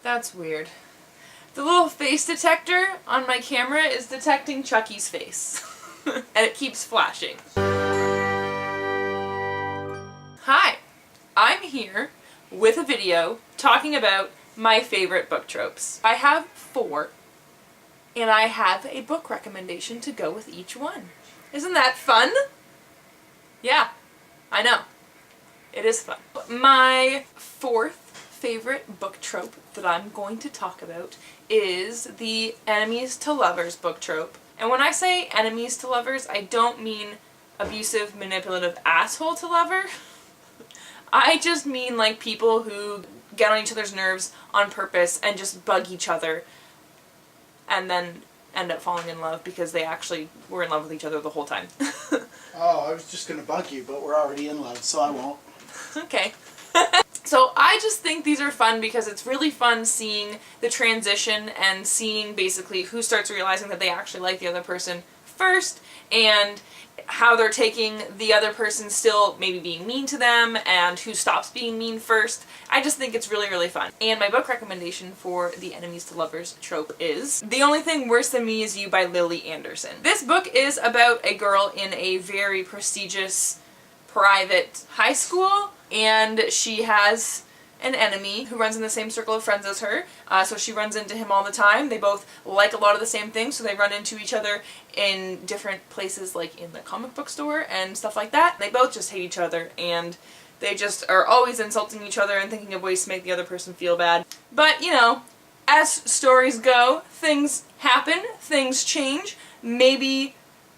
That's weird. The little face detector on my camera is detecting Chucky's face. And it keeps flashing. Hi, I'm here with a video talking about my favorite book tropes. I have 4, and I have a book recommendation to go with each one. Isn't that fun? Yeah, I know. It is fun. My 4th favorite book trope that I'm going to talk about is the enemies to lovers book trope. And when I say enemies to lovers, I don't mean abusive, manipulative asshole to lover. I just mean like people who get on each other's nerves on purpose and just bug each other and then end up falling in love because they actually were in love with each other the whole time. Oh, I was just gonna bug you, but we're already in love, so I won't. Okay. So I just think these are fun because it's really fun seeing the transition and seeing basically who starts realizing that they actually like the other person first and how they're taking the other person still maybe being mean to them and who stops being mean first. I just think it's really, really fun. And my book recommendation for the enemies to lovers trope is The Only Thing Worse Than Me Is You by Lily Anderson. This book is about a girl in a very prestigious private high school, and she has an enemy who runs in the same circle of friends as her, so she runs into him all the time. They both like a lot of the same things, so they run into each other in different places, like in the comic book store and stuff like that. They both just hate each other, and they just are always insulting each other and thinking of ways to make the other person feel bad. But, you know, as stories go, things happen, things change. Maybe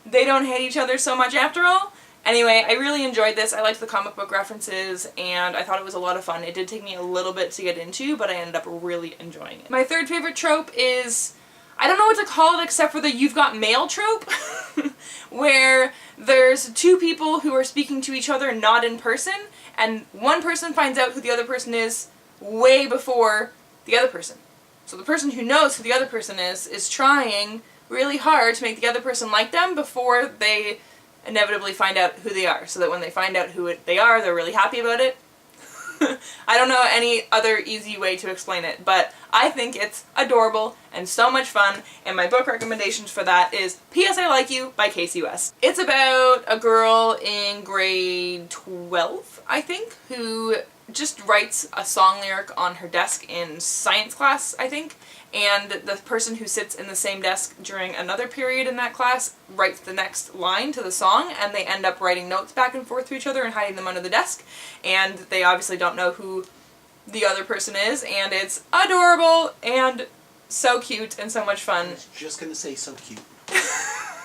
they don't hate each other so much after all. Anyway, I really enjoyed this. I liked the comic book references, and I thought it was a lot of fun. It did take me a little bit to get into, but I ended up really enjoying it. My 3rd favorite trope is, I don't know what to call it except for the you've got mail trope, where there's 2 people who are speaking to each other not in person, and one person finds out who the other person is way before the other person. So the person who knows who the other person is trying really hard to make the other person like them before they inevitably find out who they are, so that when they find out who they are, they're really happy about it. I don't know any other easy way to explain it, but I think it's adorable and so much fun, and my book recommendations for that is P.S. I Like You by Casey West. It's about a girl in grade 12, I think, who just writes a song lyric on her desk in science class, I think, and the person who sits in the same desk during another period in that class writes the next line to the song, and they end up writing notes back and forth to each other and hiding them under the desk, and they obviously don't know who the other person is, and it's adorable and so cute and so much fun. I was just gonna say so cute.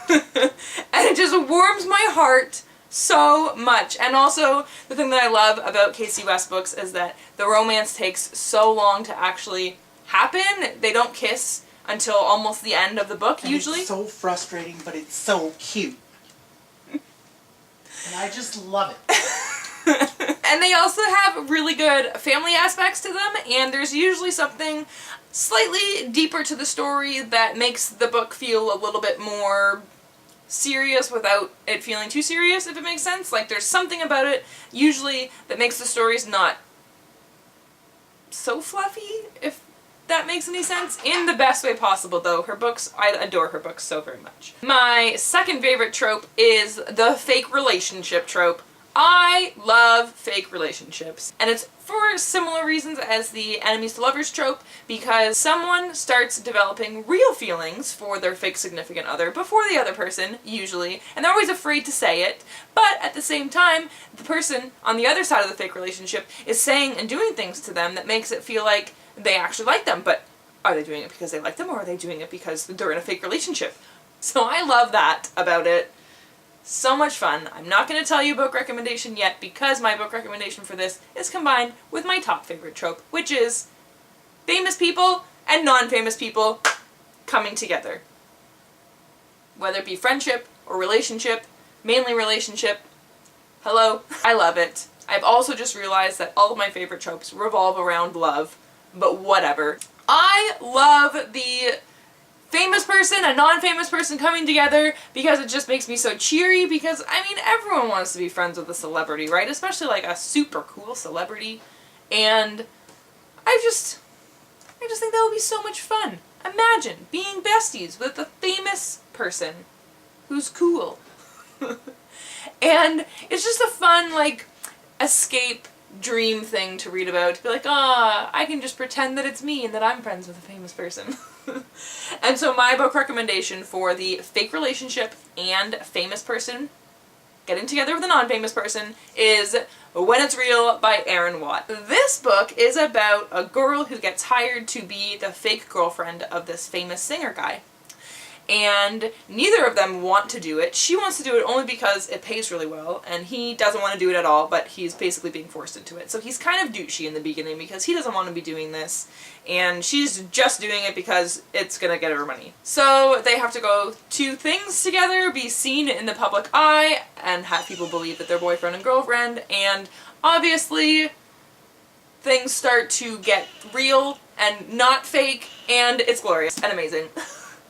And it just warms my heart so much. And also, the thing that I love about Casey West books is that the romance takes so long to actually happen. They don't kiss until almost the end of the book, and usually. It's so frustrating, but it's so cute. And I just love it. And they also have really good family aspects to them, and there's usually something slightly deeper to the story that makes the book feel a little bit more serious without it feeling too serious, if it makes sense. Like, there's something about it, usually, that makes the stories not so fluffy, if that makes any sense. In the best way possible, though. Her books, I adore her books so very much. My 2nd favorite trope is the fake relationship trope. I love fake relationships, and it's for similar reasons as the enemies to lovers trope, because someone starts developing real feelings for their fake significant other before the other person, usually, and they're always afraid to say it, but at the same time, the person on the other side of the fake relationship is saying and doing things to them that makes it feel like they actually like them, but are they doing it because they like them, or are they doing it because they're in a fake relationship? So I love that about it. So much fun. I'm not going to tell you a book recommendation yet because my book recommendation for this is combined with my top favorite trope, which is famous people and non-famous people coming together. Whether it be friendship or relationship, mainly relationship. Hello. I love it. I've also just realized that all of my favorite tropes revolve around love, but whatever. I love the famous person and non-famous person coming together because it just makes me so cheery, because, I mean, everyone wants to be friends with a celebrity, right? Especially like a super cool celebrity. And I I just think that would be so much fun. Imagine being besties with a famous person who's cool. And it's just a fun, like, escape dream thing to read about. To be like, I can just pretend that it's me and that I'm friends with a famous person. And so my book recommendation for the fake relationship and famous person getting together with a non-famous person is When It's Real by Erin Watt. This book is about a girl who gets hired to be the fake girlfriend of this famous singer guy. And neither of them want to do it. She wants to do it only because it pays really well, and he doesn't want to do it at all, but he's basically being forced into it. So he's kind of douchey in the beginning because he doesn't want to be doing this, and she's just doing it because it's gonna get her money. So they have to go to things together, be seen in the public eye, and have people believe that they're boyfriend and girlfriend, and obviously things start to get real and not fake, and it's glorious and amazing.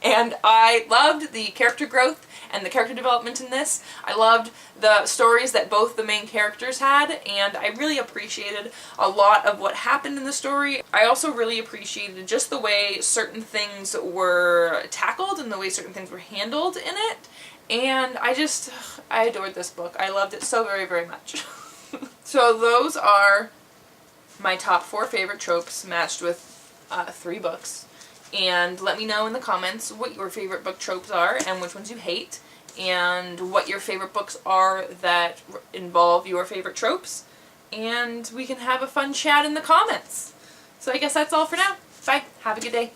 And I loved the character growth and the character development in this. I loved the stories that both the main characters had, and I really appreciated a lot of what happened in the story. I also really appreciated just the way certain things were tackled and the way certain things were handled in it. And I adored this book. I loved it so very, very much. So those are my top 4 favorite tropes matched with 3 books. And let me know in the comments what your favorite book tropes are and which ones you hate, and what your favorite books are that involve your favorite tropes, and we can have a fun chat in the comments. So I guess that's all for now. Bye. Have a good day.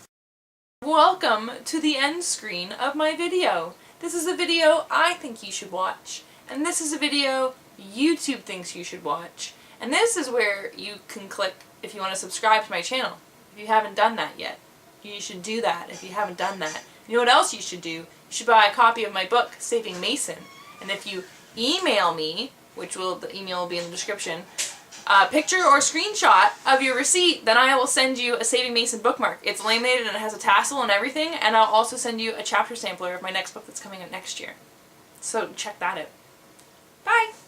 Welcome to the end screen of my video. This is a video I think you should watch, and this is a video YouTube thinks you should watch, and this is where you can click if you want to subscribe to my channel, if you haven't done that yet. You should do that if you haven't done that. You know what else you should do? You should buy a copy of my book, Saving Mason. And if you email me, the email will be in the description, a picture or screenshot of your receipt, then I will send you a Saving Mason bookmark. It's laminated and it has a tassel and everything, and I'll also send you a chapter sampler of my next book that's coming out next year. So check that out. Bye!